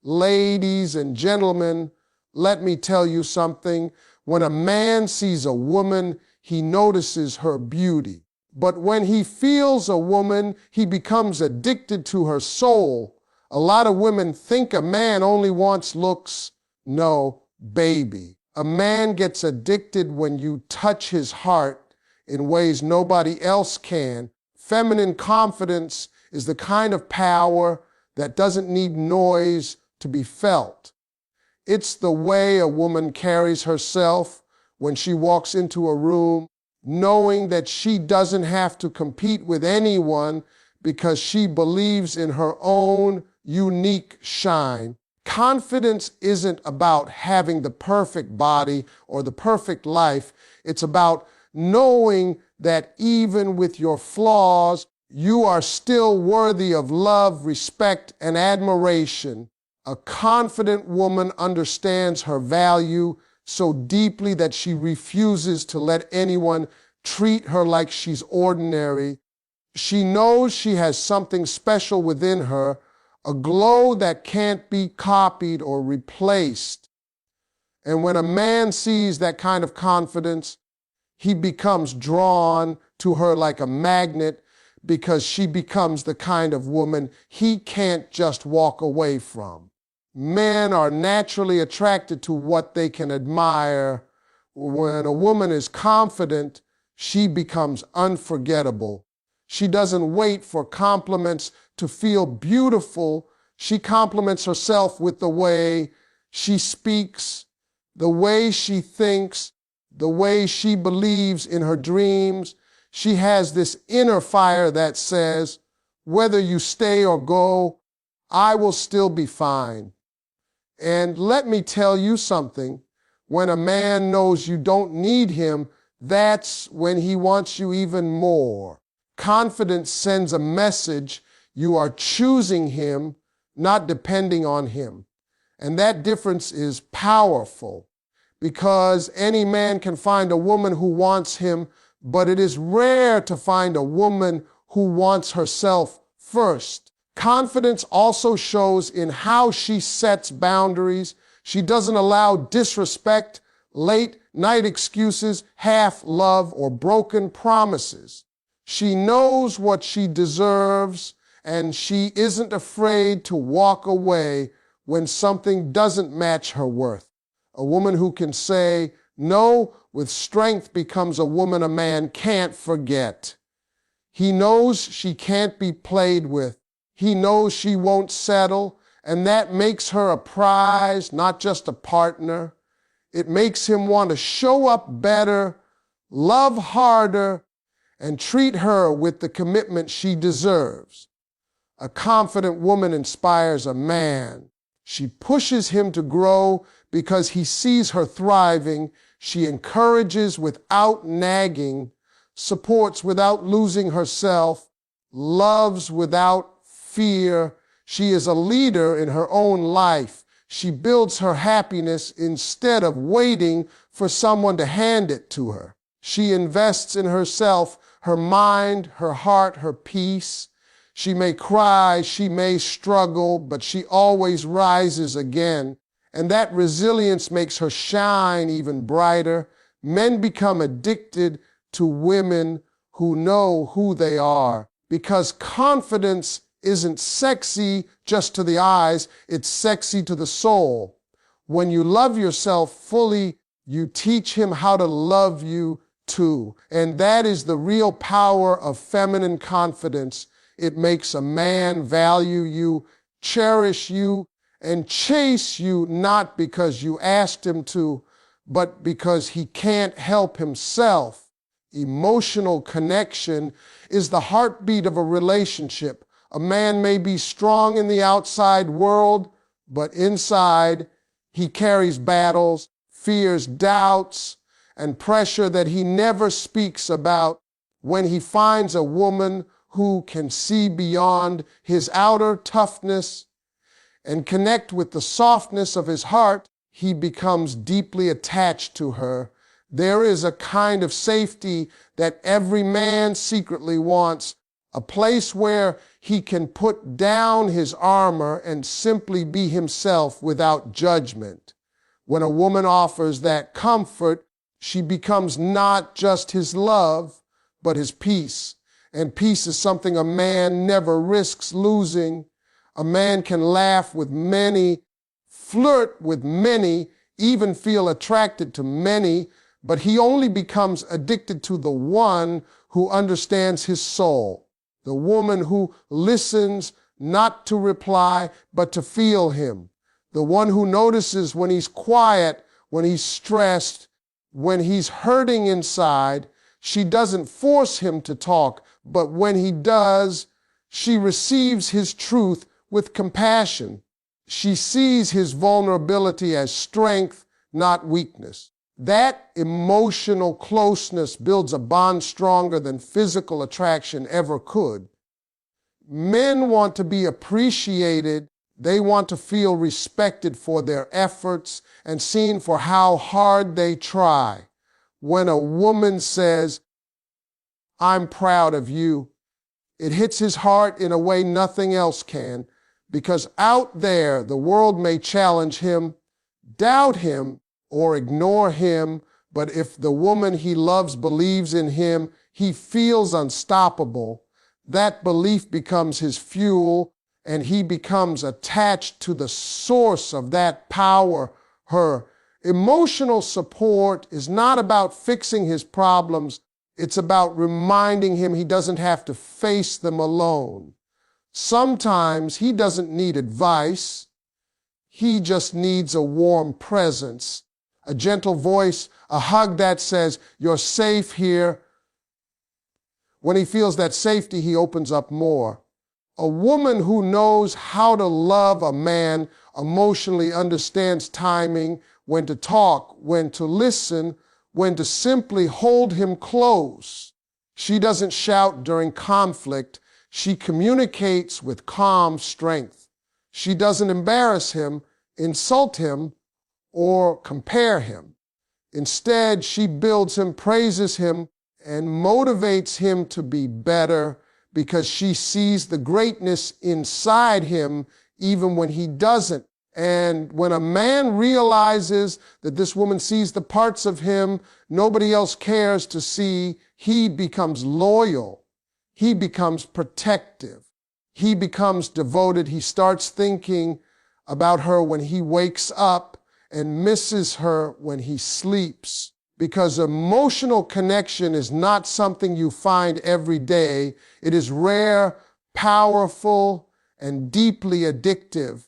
Ladies and gentlemen, let me tell you something. When a man sees a woman, he notices her beauty. But when he feels a woman, he becomes addicted to her soul. A lot of women think a man only wants looks. No, baby. A man gets addicted when you touch his heart in ways nobody else can. Feminine confidence is the kind of power that doesn't need noise to be felt. It's the way a woman carries herself when she walks into a room, knowing that she doesn't have to compete with anyone because she believes in her own unique shine. Confidence isn't about having the perfect body or the perfect life. It's about knowing that even with your flaws, you are still worthy of love, respect, and admiration. A confident woman understands her value so deeply that she refuses to let anyone treat her like she's ordinary. She knows she has something special within her, a glow that can't be copied or replaced. And when a man sees that kind of confidence, he becomes drawn to her like a magnet because she becomes the kind of woman he can't just walk away from. Men are naturally attracted to what they can admire. When a woman is confident, she becomes unforgettable. She doesn't wait for compliments to feel beautiful. She compliments herself with the way she speaks, the way she thinks, the way she believes in her dreams. She has this inner fire that says, whether you stay or go, I will still be fine. And let me tell you something. When a man knows you don't need him, that's when he wants you even more. Confidence sends a message. You are choosing him, not depending on him. And that difference is powerful because any man can find a woman who wants him, but it is rare to find a woman who wants herself first. Confidence also shows in how she sets boundaries. She doesn't allow disrespect, late night excuses, half love, or broken promises. She knows what she deserves, and she isn't afraid to walk away when something doesn't match her worth. A woman who can say no with strength becomes a woman a man can't forget. He knows she can't be played with. He knows she won't settle, and that makes her a prize, not just a partner. It makes him want to show up better, love harder, and treat her with the commitment she deserves. A confident woman inspires a man. She pushes him to grow because he sees her thriving. She encourages without nagging, supports without losing herself, loves without fear. She is a leader in her own life. She builds her happiness instead of waiting for someone to hand it to her. She invests in herself, her mind, her heart, her peace. She may cry, she may struggle, but she always rises again. And that resilience makes her shine even brighter. Men become addicted to women who know who they are because confidence isn't sexy just to the eyes, it's sexy to the soul. When you love yourself fully, you teach him how to love you too. And that is the real power of feminine confidence. It makes a man value you, cherish you, and chase you not because you asked him to, but because he can't help himself. Emotional connection is the heartbeat of a relationship. A man may be strong in the outside world, but inside he carries battles, fears, doubts, and pressure that he never speaks about. When he finds a woman who can see beyond his outer toughness and connect with the softness of his heart, he becomes deeply attached to her. There is a kind of safety that every man secretly wants, a place where he can put down his armor and simply be himself without judgment. When a woman offers that comfort, she becomes not just his love, but his peace. And peace is something a man never risks losing. A man can laugh with many, flirt with many, even feel attracted to many, but he only becomes addicted to the one who understands his soul, the woman who listens not to reply, but to feel him, the one who notices when he's quiet, when he's stressed, when he's hurting inside. She doesn't force him to talk, but when he does, she receives his truth with compassion. She sees his vulnerability as strength, not weakness. That emotional closeness builds a bond stronger than physical attraction ever could. Men want to be appreciated. They want to feel respected for their efforts and seen for how hard they try. When a woman says, "I'm proud of you," it hits his heart in a way nothing else can, because out there, the world may challenge him, doubt him, or ignore him, but if the woman he loves believes in him, he feels unstoppable. That belief becomes his fuel, and he becomes attached to the source of that power, her. Emotional support is not about fixing his problems. It's about reminding him he doesn't have to face them alone. Sometimes he doesn't need advice. He just needs a warm presence, a gentle voice, a hug that says, "You're safe here." When he feels that safety, he opens up more. A woman who knows how to love a man emotionally understands timing, when to talk, when to listen, when to simply hold him close. She doesn't shout during conflict. She communicates with calm strength. She doesn't embarrass him, insult him, or compare him. Instead, she builds him, praises him, and motivates him to be better because she sees the greatness inside him even when he doesn't. And when a man realizes that this woman sees the parts of him nobody else cares to see, he becomes loyal. He becomes protective. He becomes devoted. He starts thinking about her when he wakes up and misses her when he sleeps. Because emotional connection is not something you find every day. It is rare, powerful, and deeply addictive.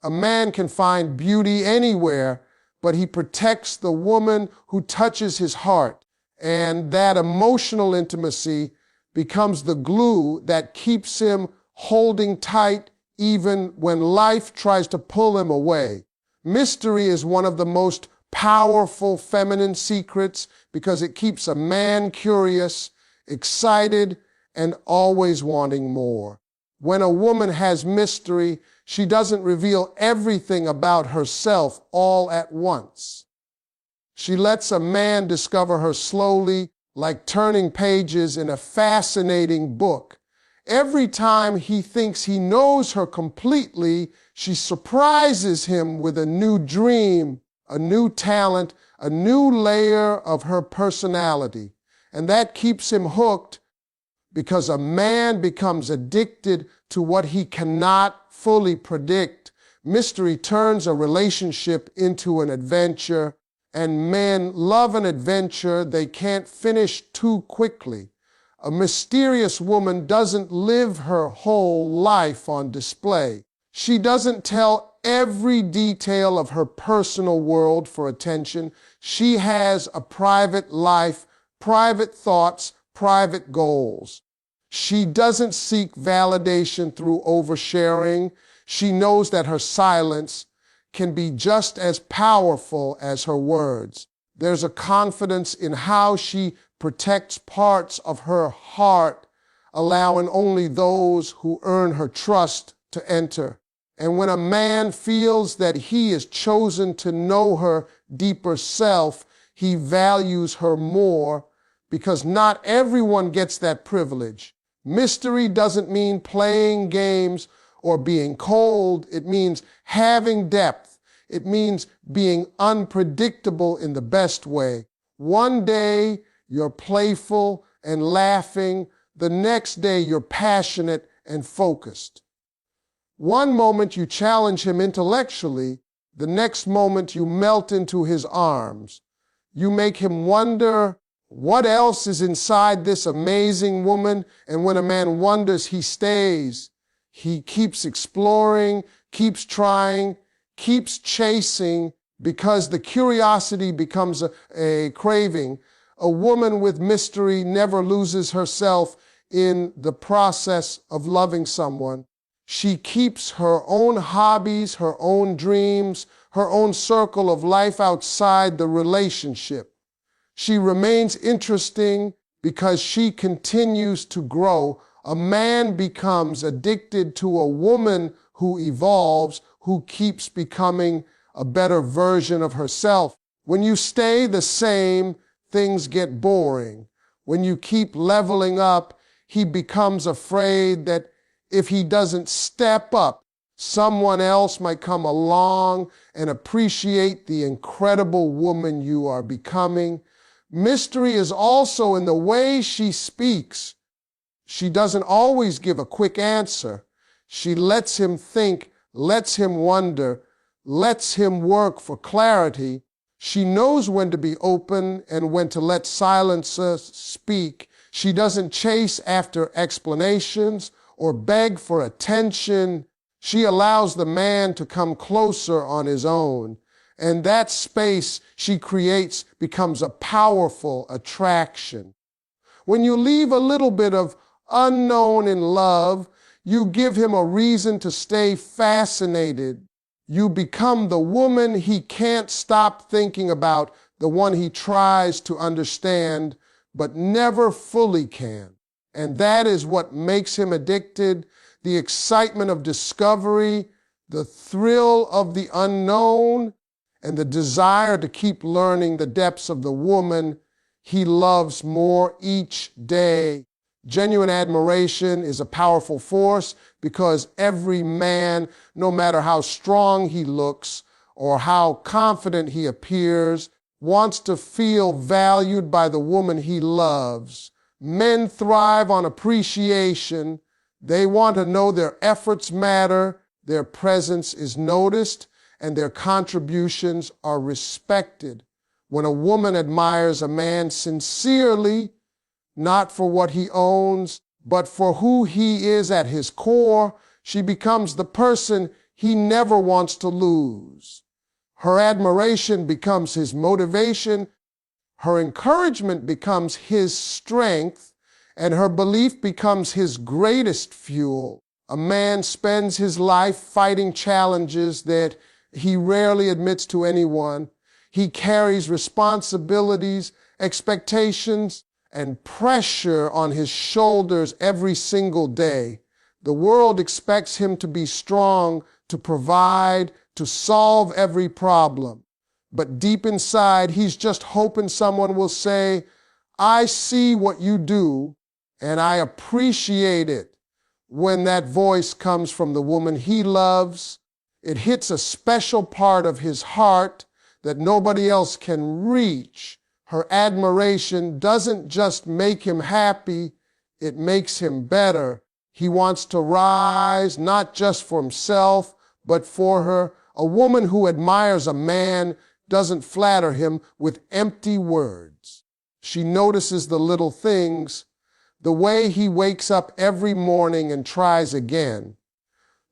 A man can find beauty anywhere, but he protects the woman who touches his heart. And that emotional intimacy becomes the glue that keeps him holding tight even when life tries to pull him away. Mystery is one of the most powerful feminine secrets because it keeps a man curious, excited, and always wanting more. When a woman has mystery, she doesn't reveal everything about herself all at once. She lets a man discover her slowly, like turning pages in a fascinating book. Every time he thinks he knows her completely, she surprises him with a new dream, a new talent, a new layer of her personality. And that keeps him hooked because a man becomes addicted to what he cannot fully predict. Mystery turns a relationship into an adventure, and men love an adventure they can't finish too quickly. A mysterious woman doesn't live her whole life on display. She doesn't tell every detail of her personal world for attention. She has a private life, private thoughts, private goals. She doesn't seek validation through oversharing. She knows that her silence can be just as powerful as her words. There's a confidence in how she protects parts of her heart, allowing only those who earn her trust to enter. And when a man feels that he is chosen to know her deeper self, he values her more because not everyone gets that privilege. Mystery doesn't mean playing games or being cold. It means having depth. It means being unpredictable in the best way. One day you're playful and laughing. The next day you're passionate and focused. One moment you challenge him intellectually. The next moment you melt into his arms. You make him wonder what else is inside this amazing woman. And when a man wonders, he stays. He keeps exploring, keeps trying, keeps chasing, because the curiosity becomes a craving. A woman with mystery never loses herself in the process of loving someone. She keeps her own hobbies, her own dreams, her own circle of life outside the relationship. She remains interesting because she continues to grow. A man becomes addicted to a woman who evolves, who keeps becoming a better version of herself. When you stay the same, things get boring. When you keep leveling up, he becomes afraid that if he doesn't step up, someone else might come along and appreciate the incredible woman you are becoming. Mystery is also in the way she speaks. She doesn't always give a quick answer. She lets him think, lets him wonder, lets him work for clarity. She knows when to be open and when to let silence speak. She doesn't chase after explanations or beg for attention. She allows the man to come closer on his own. And that space she creates becomes a powerful attraction. When you leave a little bit of unknown in love, you give him a reason to stay fascinated. You become the woman he can't stop thinking about, the one he tries to understand, but never fully can. And that is what makes him addicted, the excitement of discovery, the thrill of the unknown, and the desire to keep learning the depths of the woman he loves more each day. Genuine admiration is a powerful force because every man, no matter how strong he looks or how confident he appears, wants to feel valued by the woman he loves. Men thrive on appreciation. They want to know their efforts matter, their presence is noticed, and their contributions are respected. When a woman admires a man sincerely, not for what he owns, but for who he is at his core, she becomes the person he never wants to lose. Her admiration becomes his motivation, her encouragement becomes his strength, and her belief becomes his greatest fuel. A man spends his life fighting challenges that he rarely admits to anyone. He carries responsibilities, expectations, and pressure on his shoulders every single day. The world expects him to be strong, to provide, to solve every problem. But deep inside, he's just hoping someone will say, "I see what you do, and I appreciate it." When that voice comes from the woman he loves, it hits a special part of his heart that nobody else can reach. Her admiration doesn't just make him happy, it makes him better. He wants to rise, not just for himself, but for her. A woman who admires a man doesn't flatter him with empty words. She notices the little things, the way he wakes up every morning and tries again,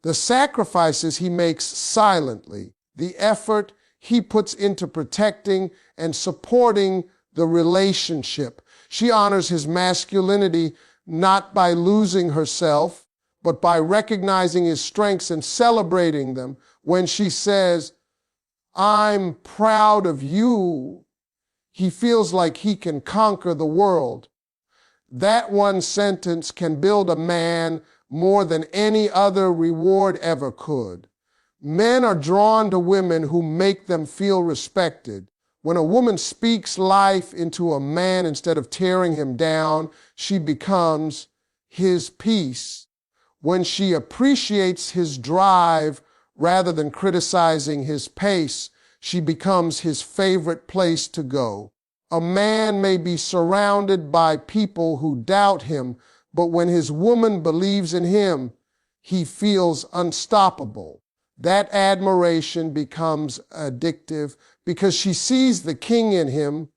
the sacrifices he makes silently, the effort he puts into protecting and supporting the relationship. She honors his masculinity not by losing herself, but by recognizing his strengths and celebrating them. When she says, "I'm proud of you," he feels like he can conquer the world. That one sentence can build a man more than any other reward ever could. Men are drawn to women who make them feel respected. When a woman speaks life into a man instead of tearing him down, she becomes his peace. When she appreciates his drive rather than criticizing his pace, she becomes his favorite place to go. A man may be surrounded by people who doubt him, but when his woman believes in him, he feels unstoppable. That admiration becomes addictive because she sees the king in him,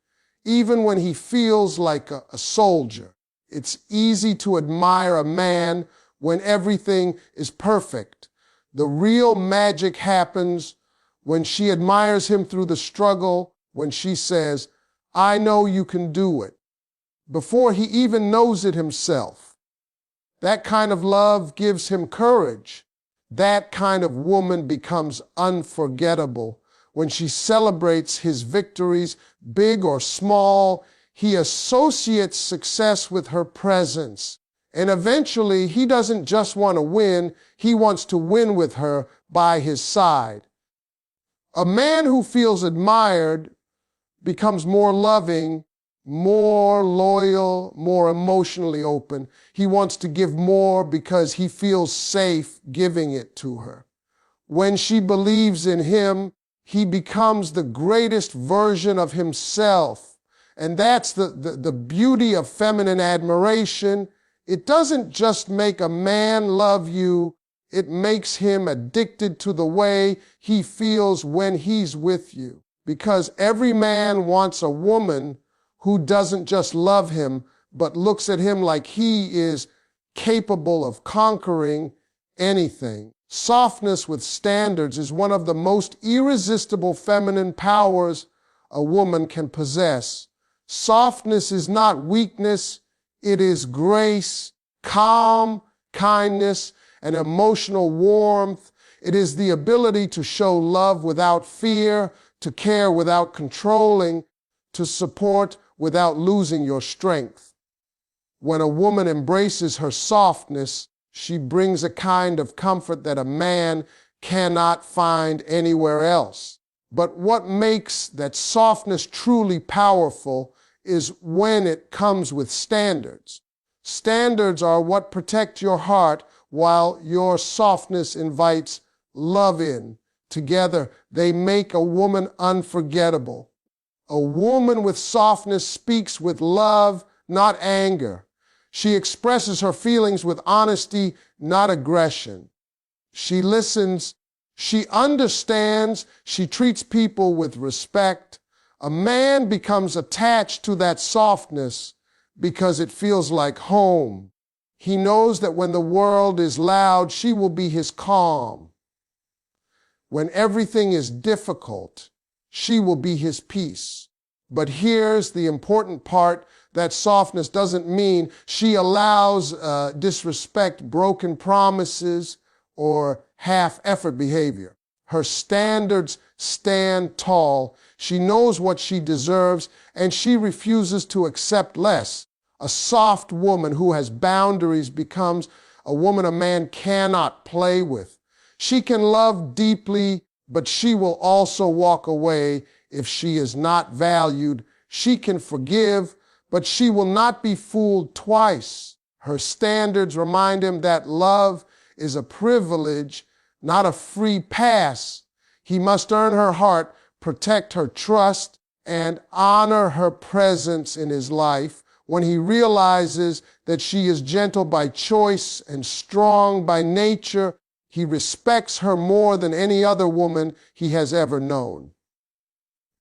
even when he feels like a soldier. It's easy to admire a man when everything is perfect. The real magic happens when she admires him through the struggle, when she says, "I know you can do it," before he even knows it himself. That kind of love gives him courage. That kind of woman becomes unforgettable. When she celebrates his victories, big or small, he associates success with her presence. And eventually, he doesn't just want to win, he wants to win with her by his side. A man who feels admired becomes more loving, more loyal, more emotionally open. He wants to give more because he feels safe giving it to her. When she believes in him, he becomes the greatest version of himself. And that's the beauty of feminine admiration. It doesn't just make a man love you, it makes him addicted to the way he feels when he's with you. Because every man wants a woman who doesn't just love him, but looks at him like he is capable of conquering anything. Softness with standards is one of the most irresistible feminine powers a woman can possess. Softness is not weakness, it is grace, calm, kindness, and emotional warmth. It is the ability to show love without fear, to care without controlling, to support without losing your strength. When a woman embraces her softness, she brings a kind of comfort that a man cannot find anywhere else. But what makes that softness truly powerful is when it comes with standards. Standards are what protect your heart while your softness invites love in. Together, they make a woman unforgettable. A woman with softness speaks with love, not anger. She expresses her feelings with honesty, not aggression. She listens, she understands, she treats people with respect. A man becomes attached to that softness because it feels like home. He knows that when the world is loud, she will be his calm. When everything is difficult, she will be his peace. But here's the important part: that softness doesn't mean she allows disrespect, broken promises, or half-effort behavior. Her standards stand tall. She knows what she deserves, and she refuses to accept less. A soft woman who has boundaries becomes a woman a man cannot play with. She can love deeply, but she will also walk away if she is not valued. She can forgive, but she will not be fooled twice. Her standards remind him that love is a privilege, not a free pass. He must earn her heart, protect her trust, and honor her presence in his life. When he realizes that she is gentle by choice and strong by nature, he respects her more than any other woman he has ever known.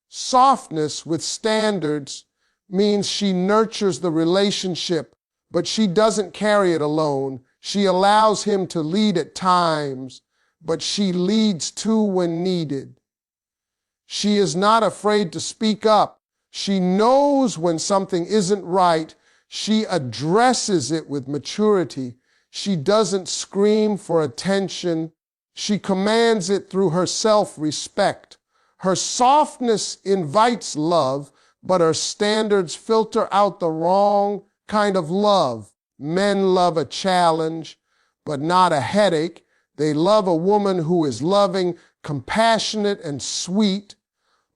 Softness with standards means she nurtures the relationship, but she doesn't carry it alone. She allows him to lead at times, but she leads too when needed. She is not afraid to speak up. She knows when something isn't right. She addresses it with maturity. She doesn't scream for attention. She commands it through her self-respect. Her softness invites love, but her standards filter out the wrong kind of love. Men love a challenge, but not a headache. They love a woman who is loving, compassionate, and sweet,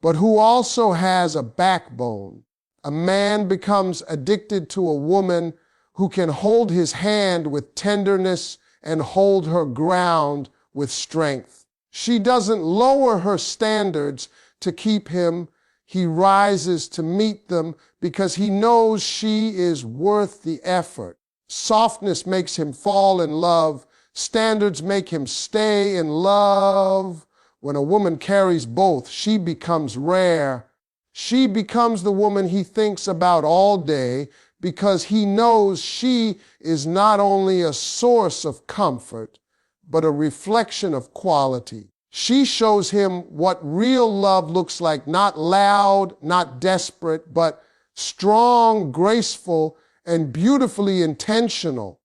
but who also has a backbone. A man becomes addicted to a woman who can hold his hand with tenderness and hold her ground with strength. She doesn't lower her standards to keep him. He rises to meet them because he knows she is worth the effort. Softness makes him fall in love. Standards make him stay in love. When a woman carries both, she becomes rare. She becomes the woman he thinks about all day because he knows she is not only a source of comfort, but a reflection of quality. She shows him what real love looks like, not loud, not desperate, but strong, graceful, and beautifully intentional.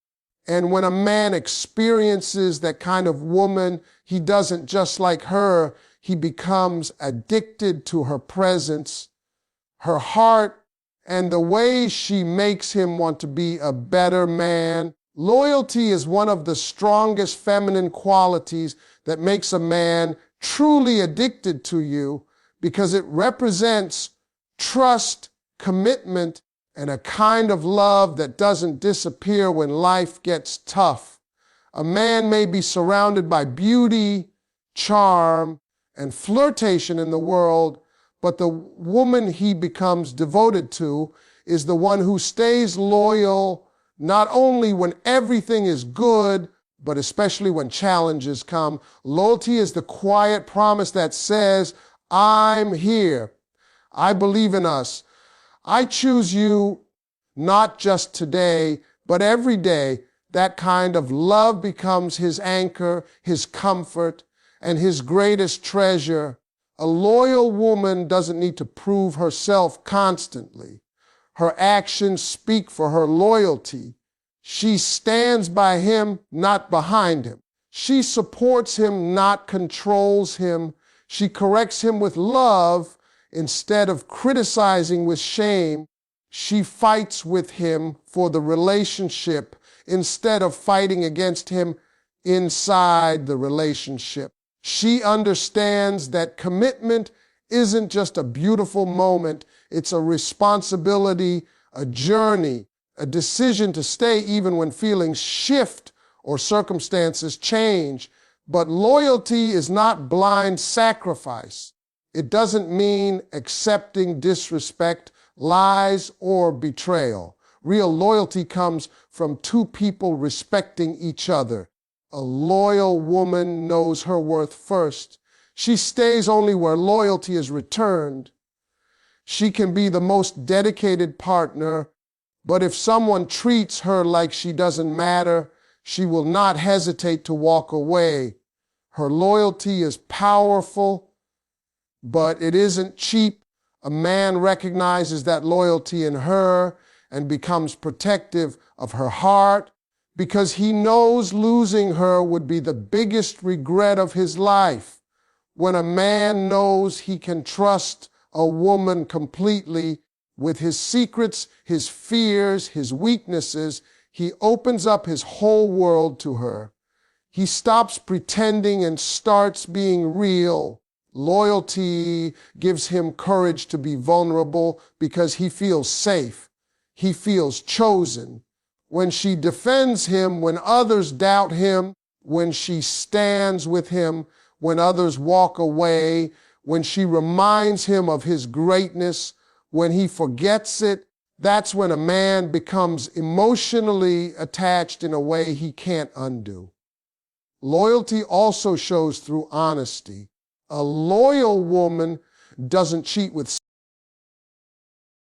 And when a man experiences that kind of woman, he doesn't just like her, he becomes addicted to her presence, her heart, and the way she makes him want to be a better man. Loyalty is one of the strongest feminine qualities that makes a man truly addicted to you because it represents trust, commitment, and a kind of love that doesn't disappear when life gets tough. A man may be surrounded by beauty, charm, and flirtation in the world, but the woman he becomes devoted to is the one who stays loyal not only when everything is good, but especially when challenges come. Loyalty is the quiet promise that says, I'm here. I believe in us. I choose you not just today, but every day. That kind of love becomes his anchor, his comfort, and his greatest treasure. A loyal woman doesn't need to prove herself constantly. Her actions speak for her loyalty. She stands by him, not behind him. She supports him, not controls him. She corrects him with love instead of criticizing with shame. She fights with him for the relationship instead of fighting against him inside the relationship. She understands that commitment isn't just a beautiful moment. It's a responsibility, a journey, a decision to stay even when feelings shift or circumstances change. But loyalty is not blind sacrifice. It doesn't mean accepting disrespect, lies, or betrayal. Real loyalty comes from two people respecting each other. A loyal woman knows her worth first. She stays only where loyalty is returned. She can be the most dedicated partner, but if someone treats her like she doesn't matter, she will not hesitate to walk away. Her loyalty is powerful, but it isn't cheap. A man recognizes that loyalty in her and becomes protective of her heart because he knows losing her would be the biggest regret of his life. When a man knows he can trust a woman completely with his secrets, his fears, his weaknesses, he opens up his whole world to her. He stops pretending and starts being real. Loyalty gives him courage to be vulnerable because he feels safe. He feels chosen. When she defends him, when others doubt him, when she stands with him, when others walk away, when she reminds him of his greatness, when he forgets it, that's when a man becomes emotionally attached in a way he can't undo. Loyalty also shows through honesty. A loyal woman doesn't cheat with